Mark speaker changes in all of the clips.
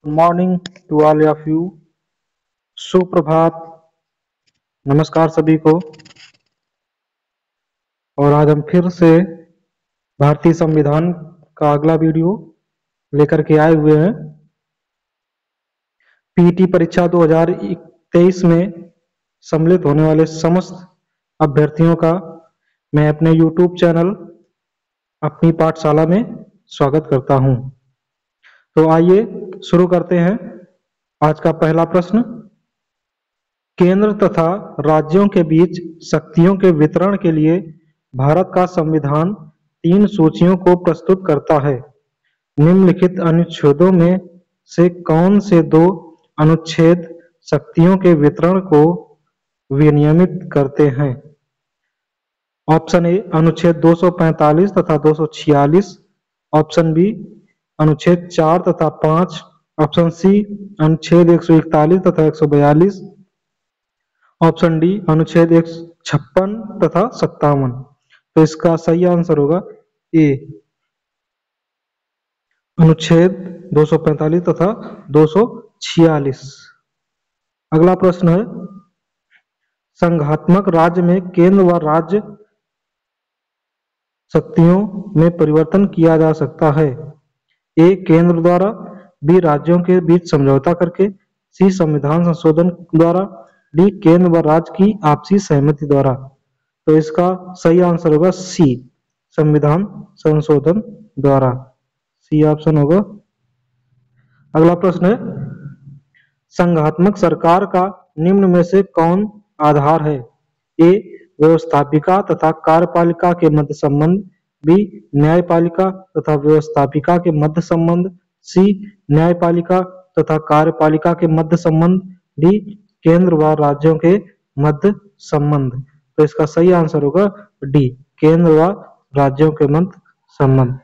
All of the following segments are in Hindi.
Speaker 1: Good morning to all of you. सुप्रभात, नमस्कार सभी को। और आज हम फिर से भारतीय संविधान का अगला वीडियो लेकर के आए हुए हैं। पीटी परीक्षा 2023 में सम्मिलित होने वाले समस्त अभ्यर्थियों का मैं अपने YouTube चैनल अपनी पाठशाला में स्वागत करता हूं। तो आइए शुरू करते हैं। आज का पहला प्रश्न, केंद्र तथा राज्यों के बीच शक्तियों के वितरण के लिए भारत का संविधान 3 सूचियों को प्रस्तुत करता है। निम्नलिखित अनुच्छेदों में से कौन से 2 अनुच्छेद शक्तियों के वितरण को विनियमित करते हैं? ऑप्शन ए अनुच्छेद 245 तथा 246, ऑप्शन बी अनुच्छेद 4 तथा 5, ऑप्शन सी अनुच्छेद 141 तथा 142, ऑप्शन डी अनुच्छेद 156 तथा 57। तो इसका सही आंसर होगा ए, अनुच्छेद 245 तथा 246। अगला प्रश्न है, संघात्मक राज्य में केंद्र व राज्य शक्तियों में परिवर्तन किया जा सकता है। ए केंद्र द्वारा, बी राज्यों के बीच समझौता करके, सी संविधान संशोधन द्वारा, डी केंद्र व राज्य की आपसी सहमति द्वारा। तो इसका सही आंसर होगा सी, संविधान संशोधन द्वारा। सी ऑप्शन होगा। अगला प्रश्न है, संघात्मक सरकार का निम्न में से कौन आधार है? ए व्यवस्थापिका तथा कार्यपालिका के मध्य संबंध, बी न्यायपालिका तथा व्यवस्थापिका के मध्य संबंध, सी न्यायपालिका तथा कार्यपालिका के मध्य संबंध, डी केंद्र व राज्यों के मध्य संबंध। तो इसका सही आंसर होगा डी, केंद्र व राज्यों के मध्य संबंध।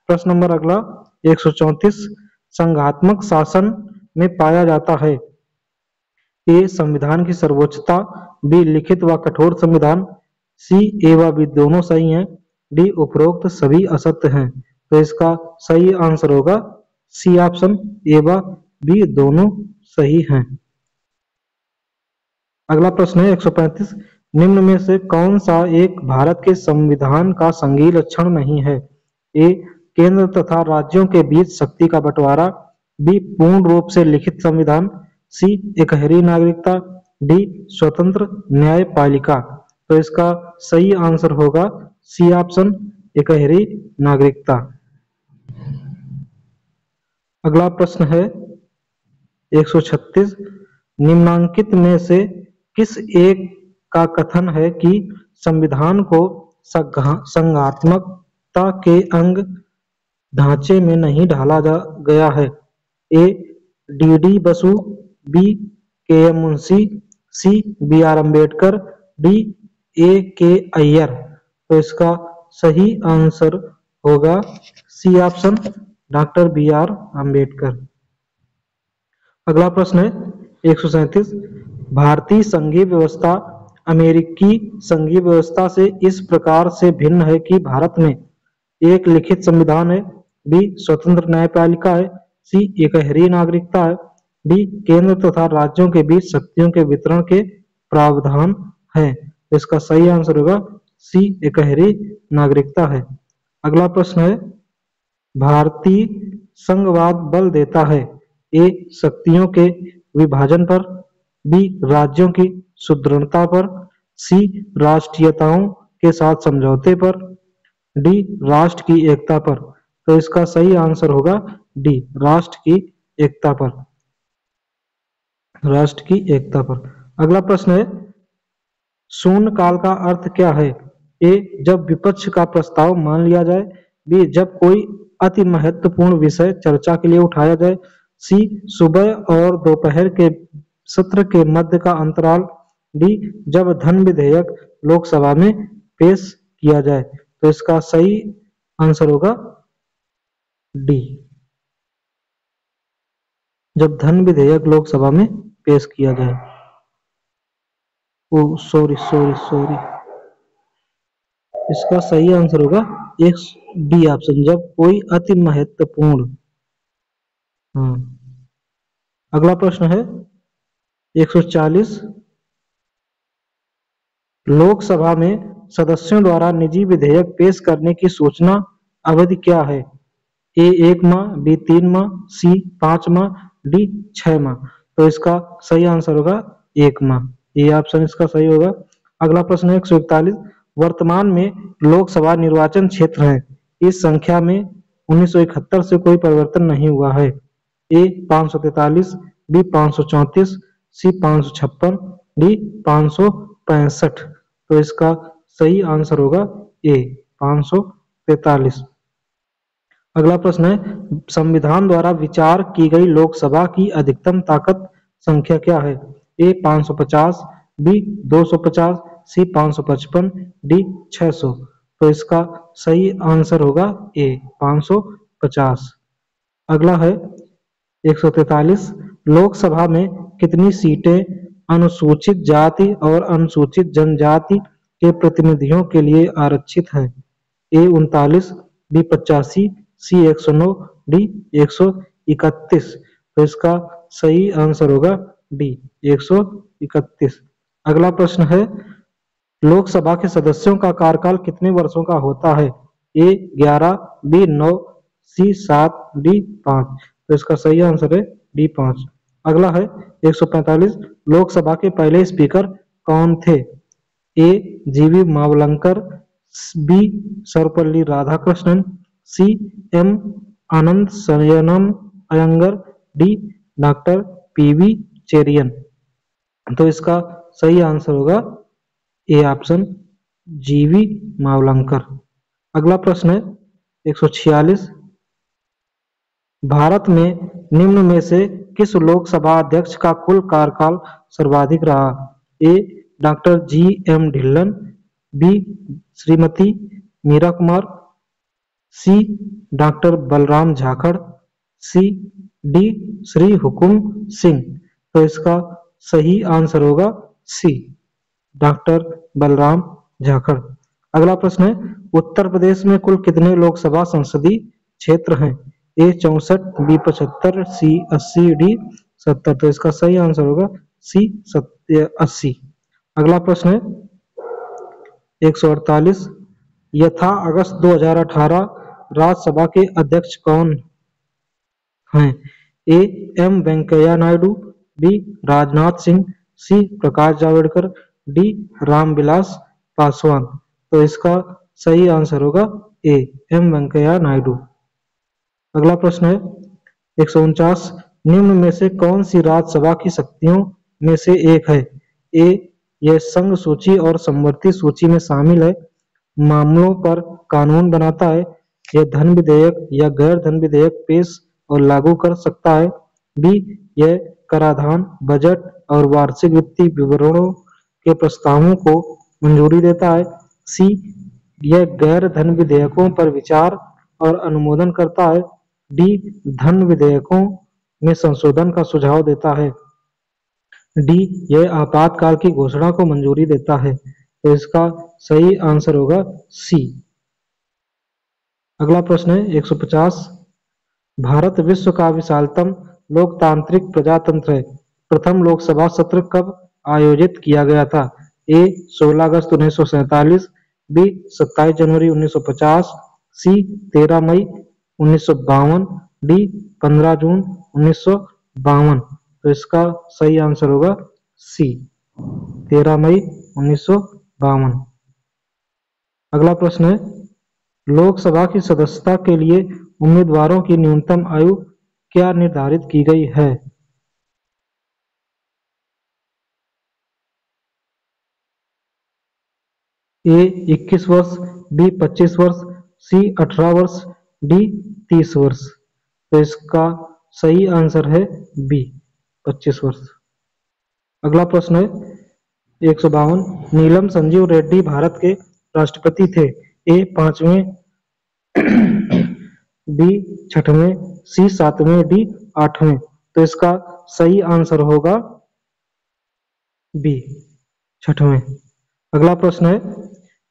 Speaker 1: प्रश्न नंबर अगला 134, संघात्मक शासन में पाया जाता है। ए संविधान की सर्वोच्चता, बी लिखित व कठोर संविधान, सी ए व बी दोनों सही हैं, डी उपरोक्त सभी असत्य हैं। तो इसका सही आंसर होगा सी ऑप्शन, ए व बी दोनों सही हैं। अगला प्रश्न है 135, निम्न में से कौन सा एक भारत के संविधान का संघीय लक्षण नहीं है? ए केंद्र तथा राज्यों के बीच शक्ति का बंटवारा, बी पूर्ण रूप से लिखित संविधान, सी एकहरी नागरिकता, डी स्वतंत्र न्यायपालिका। तो इसका सही आंसर होगा सी ऑप्शन, एकहरी नागरिकता। अगला प्रश्न है 136, निम्नांकित में से किस एक का कथन है कि संविधान को संघात्मकता के अंग ढांचे में नहीं ढाला गया है? A D D Basu, B K M Munshi, C B R Ambedkar, D A K Ayyar. तो इसका सही आंसर होगा C option, doctor B R Ambedkar. अगला प्रश्न है 137, भारतीय संघीय व्यवस्था अमेरिकी संघीय व्यवस्था से इस प्रकार से भिन्न है कि भारत में एक लिखित संविधान है, बी स्वतंत्र न्यायपालिका है, सी एकहरी नागरिकता है, डी केंद्र तथा राज्यों के बीच शक्तियों के वितरण के प्रावधान है। इसका सही आंसर होगा सी, एकहरी नागरिकता है। अगला प्रश्न है, भारतीय संघवाद बल देता है। ए शक्तियों के विभाजन पर, बी राज्यों की सुदृढ़ता पर, सी राष्ट्रीयताओं के साथ समझौते पर, डी राष्ट्र की एकता पर। तो इसका सही आंसर होगा डी, राष्ट्र की एकता पर, राष्ट्र की एकता पर। अगला प्रश्न है, शून्य काल का अर्थ क्या है? ए जब विपक्ष का प्रस्ताव मान लिया जाए, बी जब कोई अति महत्वपूर्ण विषय चर्चा के लिए उठाया जाए, सी सुबह और दोपहर के सत्र के मध्य का अंतराल, डी जब धन विधेयक लोकसभा में पेश किया जाए। तो इसका सही आंसर होगा डी, जब धन विधेयक लोकसभा में पेश किया जाए। ओ सॉरी, इसका सही आंसर होगा एक डी ऑप्शन, जब कोई अति महत्वपूर्ण। अगला प्रश्न है 140। लोकसभा में सदस्यों द्वारा निजी विधेयक पेश करने की सूचना अवधि क्या है? ए 1 माह, बी 3 माह, सी 5 माह, डी 6 माह। तो इसका सही आंसर होगा 1 माह। ये ऑप्शन इसका सही होगा। अगला प्रश्न है 141। वर्तमान में लोकसभा निर्वाचन क्षेत्र है, इस संख्या में 1971 से कोई परिवर्तन नहीं हुआ है। ए 543, बी 534, सी 556, डी 565। तो इसका सही आंसर होगा ए 543। अगला प्रश्न है संविधान द्वारा विचार की गई लोकसभा की अधिकतम ताकत संख्या क्या है? ए 550, बी 250, सी 555, डी 600। तो इसका सही आंसर होगा ए 550। अगला है 143। लोकसभा में कितनी सीटें अनुसूचित जाति और अनुसूचित जनजाति के प्रतिनिधियों के लिए आरक्षित हैं? ए 39, बी 85, सी 109, डी 131। तो इसका सही आंसर होगा डी 131। अगला प्रश्न है लोकसभा के सदस्यों का कार्यकाल कितने वर्षों का होता है? ए 11, बी 9, सी 7, डी 5। तो इसका सही आंसर है डी 5। अगला है 145। लोकसभा के पहले स्पीकर कौन थे? A G V Mavalankar, B Sarvepalli Radhakrishnan, C M Ananthasayanam Ayyangar, D doctor P V Cherian. तो इसका सही आंसर होगा ए ऑप्शन जीवी मावलंकर। अगला प्रश्न है 146। भारत में निम्न में से किस लोकसभा अध्यक्ष का कुल कार्यकाल सर्वाधिक रहा? A doctor G M Dhillon, B Shrimati Meira Kumar, C doctor Balram Jakhar, C D Shri Hukam Singh. तो इसका सही आंसर होगा सी डॉक्टर बलराम झाखड़। अगला प्रश्न है उत्तर प्रदेश में कुल कितने लोकसभा संसदीय क्षेत्र हैं? ए 64, बी 75, सी 80, डी 70। तो इसका सही आंसर होगा सी 80। अगला प्रश्न है 148। यथा अगस्त 2018 राज्यसभा के अध्यक्ष कौन हैं? A M Venkaiah Naidu, B Rajnath Singh, C Prakash Javadekar, D Ramvilas Paswan. तो इसका सही आंसर होगा ए एम वेंकैया नायडू। अगला प्रश्न है 149। निम्न में से कौन सी राज्यसभा की शक्तियों में से एक है? ए यह संघ सूची और समवर्ती सूची में शामिल है, मामलों पर कानून बनाता है, यह धन विधेयक या गैर धन विधेयक पेश और लागू कर सकता है, बी यह कराधान, बजट और वार्षिक वित्तीय विवरणों के प्रस्तावों को मंजूरी देता है, सी यह गैर धन विधेयकों पर विचार और अनुमोदन करता है, डी धन विधेयकों में संशोधन का सुझाव देता है, डी यह आपातकाल की घोषणा को मंजूरी देता है। तो इसका सही आंसर होगा सी। अगला प्रश्न है 150। भारत विश्व का विशालतम लोकतांत्रिक प्रजातंत्र है, प्रथम लोकसभा सत्र कब आयोजित किया गया था? ए 16 अगस्त 1947, बी 27 जनवरी 1950, सी 13 मई 1952, डी 15 जून 1952। तो इसका सही आंसर होगा सी 13 मई 1952। अगला प्रश्न है लोकसभा की सदस्यता के लिए उम्मीदवारों की न्यूनतम आयु क्या निर्धारित की गई है? ए 21 वर्ष, बी 25 वर्ष, सी 18 वर्ष, डी 30 वर्ष। तो इसका सही आंसर है बी 25 वर्ष। अगला प्रश्न है 152। नीलम संजीव रेड्डी भारत के राष्ट्रपति थे, ए 5वें, बी 6वें, सी 7वें, डी 8वें। तो इसका सही आंसर होगा बी 6वें। अगला प्रश्न है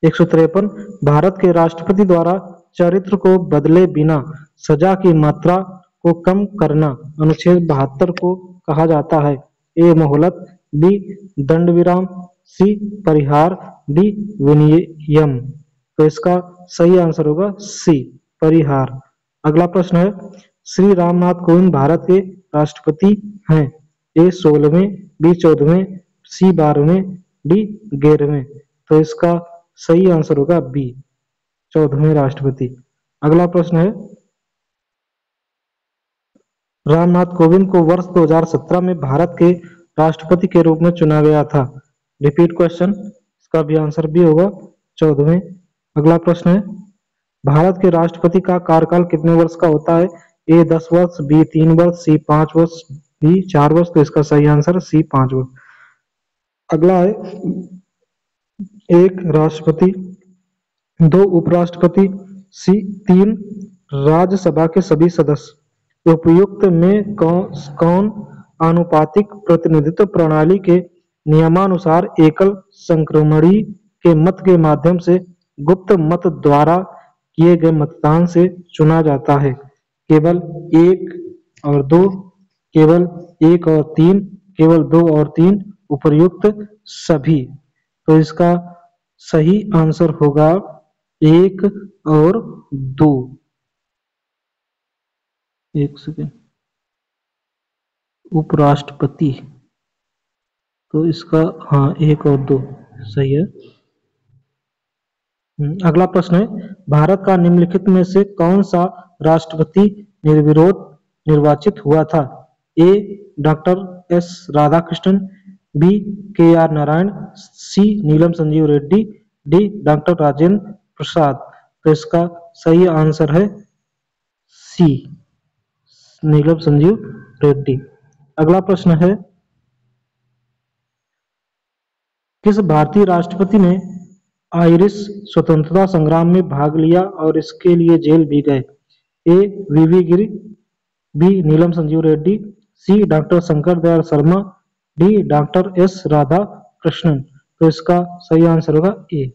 Speaker 1: 153। भारत के राष्ट्रपति द्वारा चरित्र को बदले बिना सजा की मात्रा को कम करना अनुच्छेद 72 को कहा जाता है? ए मोहलत, बी दंड विराम, सी परिहार, डी विनियम। तो इसका सही आंसर होगा सी परिहार। अगला प्रश्न है, श्री रामनाथ कोविंद भारत के राष्ट्रपति हैं? ए 16वें, बी 14वें, सी 12वें, डी 11वें। तो इसका सही आंसर होगा बी 14वें राष्ट्रपति। अगला प्रश्न है, रामनाथ कोविंद को वर्ष 2017 में भारत के राष्ट्रपति के रूप में चुना गया था? रिपीट क्वेश्चन, इसका भी आंसर बी होगा 14वें। अगला प्रश्न है, भारत के राष्ट्रपति का कार्यकाल कितने वर्ष का होता है? ए 10 वर्ष, बी 3 वर्ष, सी 5 वर्ष, डी 4 वर्ष। तो इसका सही आंसर सी 5 वर्ष। अगला है, एक राष्ट्रपति, दो उपराष्ट्रपति, सी 3 राज्यसभा के सभी सदस्य। उपयुक्त में कौन आनुपातिक प्रतिनिधित्व प्रणाली के नियमानुसार एकल संक्रमणी के मत के माध्यम से गुप्त मत द्वारा किए गए मतदान से चुना जाता है? केवल 1 और 2, केवल 1 और 3, केवल 2 और 3, उपयुक्त सभी। तो इसका सही आंसर होगा 1 और 2। एक सेकेंड, उपराष्ट्रपति, तो इसका हाँ 1 और 2 सही है। अगला प्रश्न है, भारत का निम्नलिखित में से कौन सा राष्ट्रपति निर्विरोध निर्वाचित हुआ था? A doctor S Radhakrishnan, B K R Narayan, C Neelam Sanjiva Reddy, D doctor Rajendra Prasad. तो इसका सही आंसर है सी नीलम संजीव रेड्डी। अगला प्रश्न है, किस भारतीय राष्ट्रपति ने आयरिश स्वतंत्रता संग्राम में भाग लिया और इसके लिए जेल भी गए? A V V Giri, B Neelam Sanjiva Reddy, C doctor Shankar Dayal Sharma, D doctor S Radhakrishnan. तो इसका सही आंसर होगा ए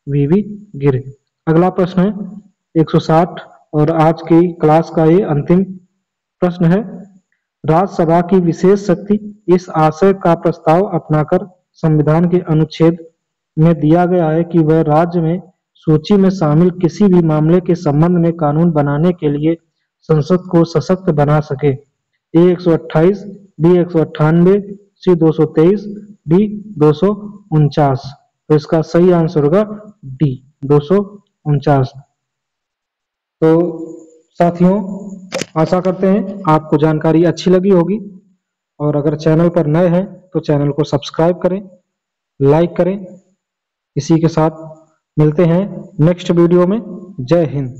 Speaker 1: वीवी गिरी। अगला प्रश्न है 160 और आज की क्लास का ये अंतिम प्रश्न है, राज्यसभा की विशेष शक्ति इस आशय का प्रस्ताव अपनाकर संविधान के अनुच्छेद में दिया गया है कि वह राज्य में सूची में शामिल किसी भी मामले के संबंध में कानून बनाने के लिए संसद को सशक्त बना सके। ए 128, बी 198, सी 223, डी 249। तो इसका सही आंसर होगा डी 249। तो साथियों, आशा करते हैं आपको जानकारी अच्छी लगी होगी, और अगर चैनल पर नए हैं तो चैनल को सब्सक्राइब करें, लाइक करें। इसी के साथ मिलते हैं नेक्स्ट वीडियो में। जय हिंद।